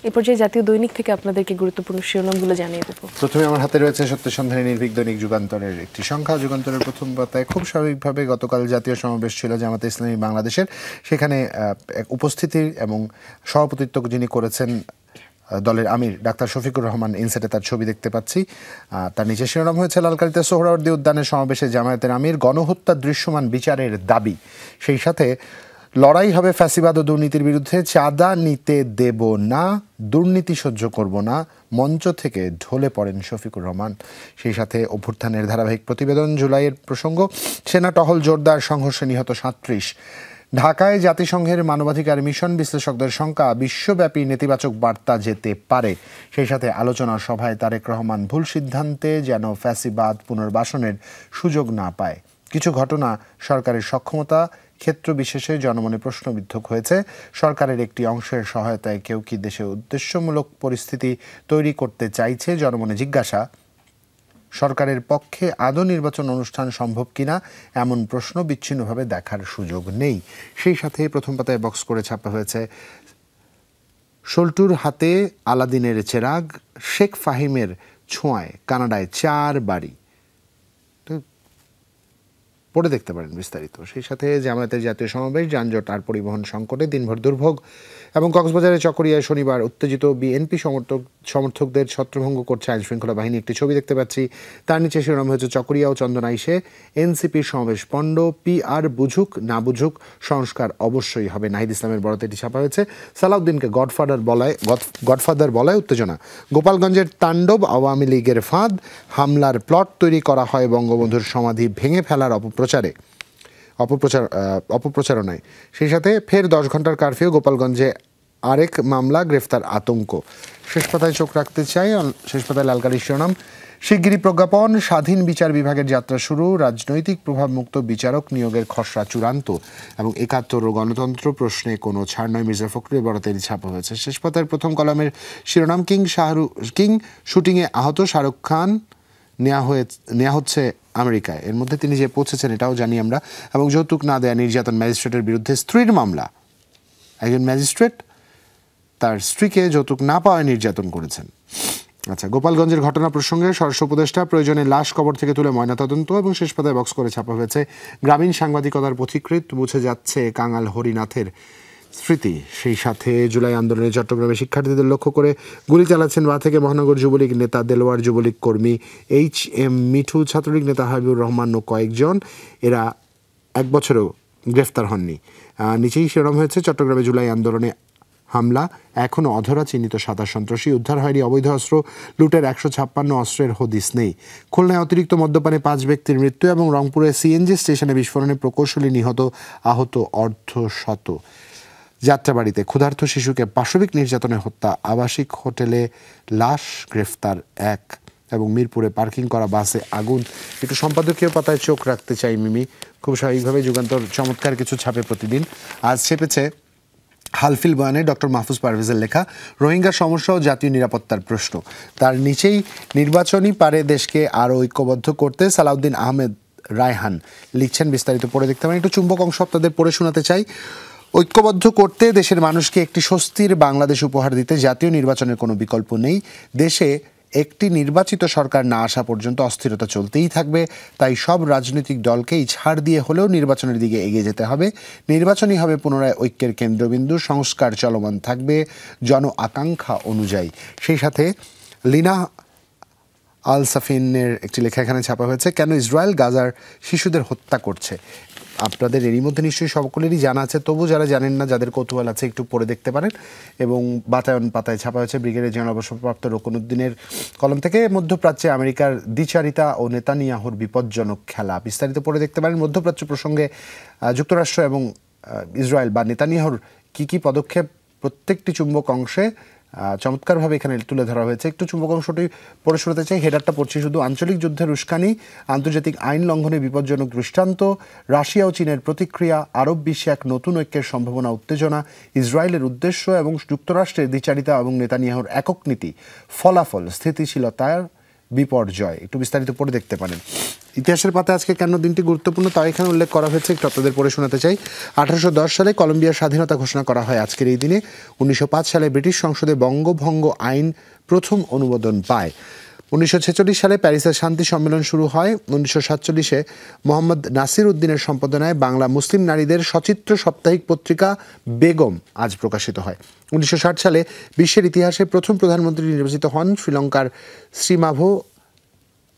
এই পর্যায়ে জাতীয় দৈনিক থেকে আপনাদেরকে গুরুত্বপূর্ণ শিরোনামগুলো জানিয়ে দেব। প্রথমে আমার হাতে রয়েছে সত্য সন্ধানী নির্ভীক দৈনিক যুগান্তরের একটি সংখ্যা। যুগান্তরের প্রথম পাতায় খুব স্বাভাবিকভাবে গতকাল জাতীয় সমাবেশ ছিল জামাতে ইসলামী বাংলাদেশের, সেখানে উপস্থিতি এবং সভাপতিত্ব যিনি করেছেন দলের আমির ডাক্তার শফিকুর রহমান, ইনসেটে তার ছবি দেখতে পাচ্ছি। তার নিচে শিরোনাম হয়েছে লালকালিতে সোহরাওয়ার্দী উদ্যানের সমাবেশে জামায়াতের আমির, গণহত্যার দৃশ্যমান বিচারের দাবি। সেই সাথে লড়াই হবে ফ্যাসিবাদ ও দুর্নীতির বিরুদ্ধে, চাঁদা নিতে দেব না, দুর্নীতি সহ্য করব না, মঞ্চ থেকে ঢলে পড়েন শফিকুর রহমান। সেই সাথে অভ্যুত্থানের ধারাবাহিক প্রতিবেদন, জুলাইয়ের প্রসঙ্গ, সেনা টহল জোরদার, সংঘর্ষে নিহত ৩৭। ঢাকায় জাতিসংঘের মানবাধিকার মিশন, বিশ্লেষকদের শঙ্কা বিশ্বব্যাপী নেতিবাচক বার্তা যেতে পারে। সেই সাথে আলোচনা সভায় তারেক রহমান, ভুল সিদ্ধান্তে যেন ফ্যাসিবাদ পুনর্বাসনের সুযোগ না পায়। কিছু ঘটনা সরকারের সক্ষমতা ক্ষেত্র বিশেষে জনমনে প্রশ্নবিদ্ধ হয়েছে। সরকারের একটি অংশের সহায়তায় কেউ কি দেশে উদ্দেশ্যমূলক পরিস্থিতি তৈরি করতে চাইছে? জনমনে জিজ্ঞাসা। সরকারের পক্ষে আদৌ নির্বাচন অনুষ্ঠান সম্ভব কিনা এমন প্রশ্ন বিচ্ছিন্নভাবে দেখার সুযোগ নেই। সেই সাথে প্রথম পাতায় বক্স করে ছাপা হয়েছে সল্টুর হাতে আলাদিনের চেরাগ, শেখ ফাহিমের ছোঁয়ায় কানাডায় ৪ বাড়ি। পড়ে দেখতে পারেন বিস্তারিত। সেই সাথে জামায়াতের জাতীয় সমাবেশ, যানজট আর পরিবহন সংকটে দিনভর দুর্ভোগ, এবং কক্সবাজারের চকরিয়ায় শনিবার উত্তেজিত বিএনপি সমর্থকদের ছত্রভঙ্গ করছে আইনশৃঙ্খলা বাহিনী। একটি ছবি দেখতে পাচ্ছি, তার নিচে শিরোনাম হয়েছে চকরিয়া ও চন্দনাইশে এনসিপির সমাবেশ পণ্ড, পিআর বুঝুক না বুঝুক সংস্কার অবশ্যই হবে। নাহিদ ইসলামের বরাতে এটি ছাপা হয়েছে। সালাউদ্দিনকে গডফাদার বলায় উত্তেজনা। গোপালগঞ্জের তাণ্ডব, আওয়ামী লীগের ফাঁদ, হামলার প্লট তৈরি করা হয় বঙ্গবন্ধুর সমাধি ভেঙে ফেলার অপপ্রচারণায়। সেই সাথে ফের 10 ঘন্টার কারফিউ, গোপালগঞ্জে আরেক মামলা, গ্রেফতার আতঙ্ক। শেষ পাতায় চোখ রাখতে চাই, শেষ পাতায় লালকালির শিরোনাম, শিগগিরই প্রজ্ঞাপন, স্বাধীন বিচার বিভাগের যাত্রা শুরু, রাজনৈতিক প্রভাবমুক্ত বিচারক নিয়োগের খসড়া চূড়ান্ত, এবং ৭১ ও গণতন্ত্র প্রশ্নে কোনো ছাড় নয়, মির্জা ফখরুলের বরাতে ছাপা হয়েছে। শেষ পাতার প্রথম কলামের শিরোনাম, কিং শুটিংয়ে আহত শাহরুখ খান নেওয়া হচ্ছে আমেরিকায়। এর মধ্যে তিনি যে পৌঁছেছেন এটাও জানি আমরা। এবং যৌতুক না দেয়া নির্যাতন, ম্যাজিস্ট্রেটের বিরুদ্ধে স্ত্রীর মামলা। একজন ম্যাজিস্ট্রেট তার স্ত্রীকে যৌতুক না পাওয়ায় নির্যাতন করেছেন। আচ্ছা, গোপালগঞ্জের ঘটনা প্রসঙ্গে স্বরাষ্ট্র উপদেষ্টা, প্রয়োজনে লাশ কবর থেকে তুলে ময়নাতদন্ত। এবং শেষ পাতায় বক্স করে ছাপা হয়েছে গ্রামীণ সাংবাদিকতার পথিকৃৎ, মুছে যাচ্ছে কাঙাল হরিনাথের স্মৃতি। সেই সাথে জুলাই আন্দোলনে চট্টগ্রামে শিক্ষার্থীদের লক্ষ্য করে গুলি চালাচ্ছেন বা থেকে মহানগর যুবলীগ নেতা দেলোয়ার, যুবলীগ কর্মী HM মিঠু, ছাত্রলীগ নেতা হাবিবুর রহমান ও কয়েকজন। এরা 1 বছরেও গ্রেফতার হননি। নিচেই শিরোনাম হয়েছে চট্টগ্রামে জুলাই আন্দোলনে হামলা, এখনও অধরা চিহ্নিত 27 সন্ত্রাসী, উদ্ধার হয়নি অবৈধ অস্ত্র, লুটের 156 অস্ত্রের হদিস নেই। খুলনায় অতিরিক্ত মদ্যপানে 5 ব্যক্তির মৃত্যু, এবং রংপুরে CNG স্টেশনে বিস্ফোরণে প্রকৌশলী নিহত, আহত অর্ধশত। যাত্রাবাড়িতে ক্ষুধার্ত শিশুকে পাশবিক নির্যাতনে হত্যা, আবাসিক হোটেলে লাশ, গ্রেফতার 1। এবং মিরপুরে পার্কিং করা বাসে আগুন। একটু সম্পাদকীয় পাতায় চোখ রাখতে চাই মিমি। খুব স্বাভাবিকভাবে যুগান্তর চমৎকার কিছু ছাপে প্রতিদিন। আজ ছেপেছে হালফিল বয়ানে ডক্টর মাহফুজ পারভেজের লেখা রোহিঙ্গা সমস্যা ও জাতীয় নিরাপত্তার প্রশ্ন। তার নিচেই নির্বাচনী পারে দেশকে আরও ঐক্যবদ্ধ করতে সালাউদ্দিন আহমেদ রায়হান লিখছেন। বিস্তারিত পড়ে দেখতে পারেন। একটু চুম্বক অংশ আপনাদের পড়ে শোনাতে চাই। ঐক্যবদ্ধ করতে, দেশের মানুষকে একটি স্বস্তির বাংলাদেশ উপহার দিতে জাতীয় নির্বাচনের কোনো বিকল্প নেই। দেশে একটি নির্বাচিত সরকার না আসা পর্যন্ত অস্থিরতা চলতেই থাকবে। তাই সব রাজনৈতিক দলকেই ছাড় দিয়ে হলেও নির্বাচনের দিকে এগিয়ে যেতে হবে। নির্বাচনই হবে পুনরায় ঐক্যের কেন্দ্রবিন্দু। সংস্কার চলমান থাকবে জন আকাঙ্ক্ষা অনুযায়ী। সেই সাথে লিনা আল সাফিনের একটি লেখা এখানে ছাপা হয়েছে, কেন ইসরায়েল গাজার শিশুদের হত্যা করছে। আপনাদের এরই মধ্যে নিশ্চয়ই সকলেরই জানা আছে, তবু যারা জানেন না, যাদের কৌতূহল আছে, একটু পড়ে দেখতে পারেন। এবং বাতায়ন পাতায় ছাপা হয়েছে ব্রিগেডিয়ার জেনারেল অবসরপ্রাপ্ত রকুনুদ্দিনের কলম থেকে, মধ্যপ্রাচ্যে আমেরিকার দ্বিচারিতা ও নেতানিয়াহুর বিপজ্জনক খেলা। বিস্তারিত পড়ে দেখতে পারেন। মধ্যপ্রাচ্য প্রসঙ্গে যুক্তরাষ্ট্র এবং ইসরায়েল বা নেতানিয়াহুর কী পদক্ষেপ প্রত্যেকটি চুম্বক অংশে চমৎকারভাবে এখানে তুলে ধরা হয়েছে। একটু চুম্বক অংশটি পড়ে শোনাতে চাই। হেডারটা পড়ছি শুধু। আঞ্চলিক যুদ্ধের উস্কানি, আন্তর্জাতিক আইন লঙ্ঘনের বিপজ্জনক দৃষ্টান্ত, রাশিয়া ও চীনের প্রতিক্রিয়া, আরব বিশ্বে এক নতুন ঐক্যের সম্ভাবনা, উত্তেজনা, ইসরায়েলের উদ্দেশ্য এবং যুক্তরাষ্ট্রের দ্বিচারিতা এবং নেতানিয়াহুর একক নীতি, ফলাফল, স্থিতিশীলতার বিপর্যয়। একটু বিস্তারিত পড়ে দেখতে পারেন। ইতিহাসের পাতায় আজকে কেন দিনটি গুরুত্বপূর্ণ তা এখানে উল্লেখ করা হয়েছে, একটু আপনাদের পড়ে শোনাতে চাই। 1810 সালে কলম্বিয়ার স্বাধীনতা ঘোষণা করা হয় আজকের এই দিনে। 1905 সালে ব্রিটিশ সংসদে বঙ্গভঙ্গ আইন প্রথম অনুমোদন পায়। 1946 সালে প্যারিসের শান্তি সম্মেলন শুরু হয়। 1947-এ মোহাম্মদ নাসির উদ্দিনের সম্পাদনায় বাংলা মুসলিম নারীদের সচিত্র সাপ্তাহিক পত্রিকা বেগম আজ প্রকাশিত হয়। 1960 সালে বিশ্বের ইতিহাসে প্রথম প্রধানমন্ত্রী নির্বাচিত হন শ্রীলঙ্কার শ্রীমাভো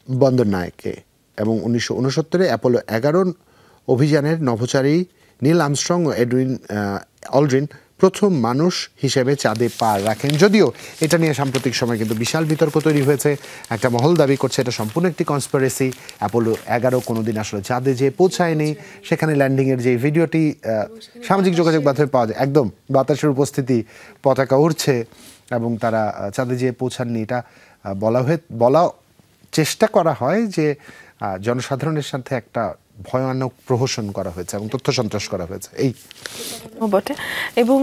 বন্দরনায়েকে, এবং 1969-এ অ্যাপোলো 11 অভিযানের নভোচারী নীল আর্মস্ট্রং ও এডউইন অলড্রিন প্রথম মানুষ হিসেবে চাঁদে পা রাখেন। যদিও এটা নিয়ে সাম্প্রতিক সময় কিন্তু বিশাল বিতর্ক তৈরি হয়েছে। একটা মহল দাবি করছে এটা সম্পূর্ণ একটি কনস্পিরেসি, অ্যাপোলো 11 কোনোদিন আসলে চাঁদে যেয়ে পৌঁছায়নি। সেখানে ল্যান্ডিংয়ের যে ভিডিওটি সামাজিক যোগাযোগ মাধ্যমে পাওয়া যায়, একদম বাতাসের উপস্থিতি, পতাকা উড়ছে এবং তারা চাঁদে যেয়ে পৌঁছাননি, এটা বলা চেষ্টা করা হয় যে জনসাধারণের সাথে একটা ভয়ানক প্রহসন করা হয়েছে এবং তথ্য সন্ত্রাস করা হয়েছে। এই বটে। এবং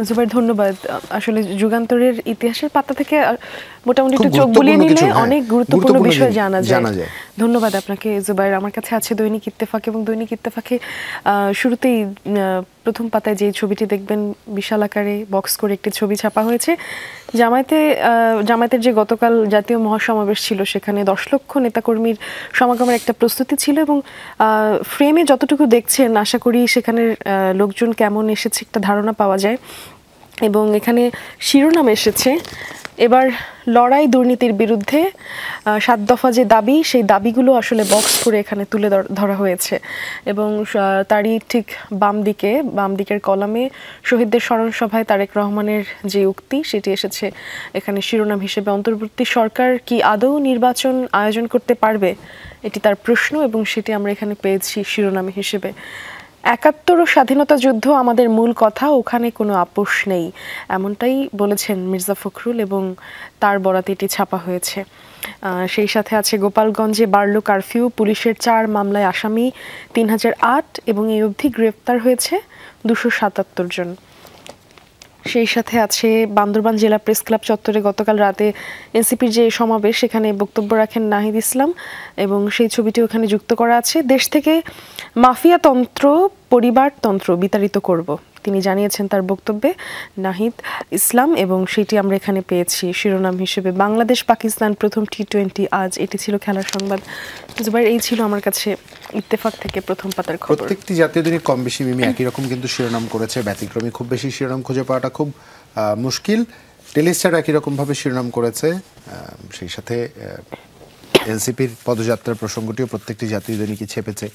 জুবাইর, ধন্যবাদ। আসলে যুগান্তরের ইতিহাসের পাতা থেকে মোটামুটি একটু চোখ বুলিয়ে নিলে অনেক গুরুত্বপূর্ণ বিষয় জানা যায়। ধন্যবাদ আপনাকে জুবাইর। আমার কাছে আছে দৈনিক ইত্তেফাক, এবং দৈনিক ইত্তেফাকে শুরুতেই প্রথম পাতায় যে ছবিটি দেখবেন, বিশাল আকারে বক্স করে একটি ছবি ছাপা হয়েছে। জামায়াতের যে গতকাল জাতীয় মহাসমাবেশ ছিল, সেখানে 10 লক্ষ নেতাকর্মীর সমাগমের একটা প্রস্তুতি ছিল, এবং ফ্রেমে যতটুকু দেখছেন আশা করি সেখানের লোকজন কেমন এসেছে একটা ধারণা পাওয়া যায়। এবং এখানে শিরোনাম এসেছে, এবার লড়াই দুর্নীতির বিরুদ্ধে 7 দফা যে দাবি, সেই দাবিগুলো আসলে বক্স করে এখানে তুলে ধরা হয়েছে। এবং তারই ঠিক বাম দিকের কলামে শহীদদের স্মরণ সভায় তারেক রহমানের যে উক্তি, সেটি এসেছে এখানে শিরোনাম হিসেবে। অন্তর্বর্তী সরকার কি আদৌ নির্বাচন আয়োজন করতে পারবে, এটি তার প্রশ্ন, এবং সেটি আমরা এখানে পেয়েছি শিরোনাম হিসেবে। 71 স্বাধীনতা যুদ্ধ আমাদের মূল কথা, ওখানে কোনো আপোষ নেই, এমনটাই বলেছেন মির্জা ফখরুল, এবং তার বরাতে এটি ছাপা হয়েছে। সেই সাথে আছে গোপালগঞ্জে বাড়ল কারফিউ, পুলিশের 4 মামলায় আসামি 3008, এবং এই অবধি গ্রেপ্তার হয়েছে 277 জন। সেই সাথে আছে বান্দরবান জেলা প্রেস ক্লাব চত্বরে গতকাল রাতে এনসিপির যে সমাবেশ, সেখানে বক্তব্য রাখেন নাহিদ ইসলাম, এবং সেই ছবিটিও এখানে যুক্ত করা আছে। দেশ থেকে মাফিয়াতন্ত্র, পরিবারতন্ত্র বিতাড়িত করব, তিনি জানিয়েছেন তার বক্তব্যে নাহিদ ইসলাম, এবং সেটি আমরা এখানে পেয়েছি শিরোনাম হিসেবে। বাংলাদেশ পাকিস্তান প্রথম T20 আজ, এটি ছিল খেলার সংবাদ। জুবাইর, এই ছিল আমার কাছে ইত্তেফাক থেকে প্রথম পাতার খবর। প্রত্যেকটি জাতীয় দৈনিক কম বেশি মিমি একই রকম কিন্তু শিরোনাম করেছে, ব্যতিক্রমী খুব বেশি শিরোনাম খুঁজে পাওয়াটা খুব মুশকিল। ডেইলি স্টার একই রকমভাবে শিরোনাম করেছে। সেই সাথে এনসিপির পদযাত্রার প্রসঙ্গটিও প্রত্যেকটি জাতীয় দৈনিকই ছেপেছে।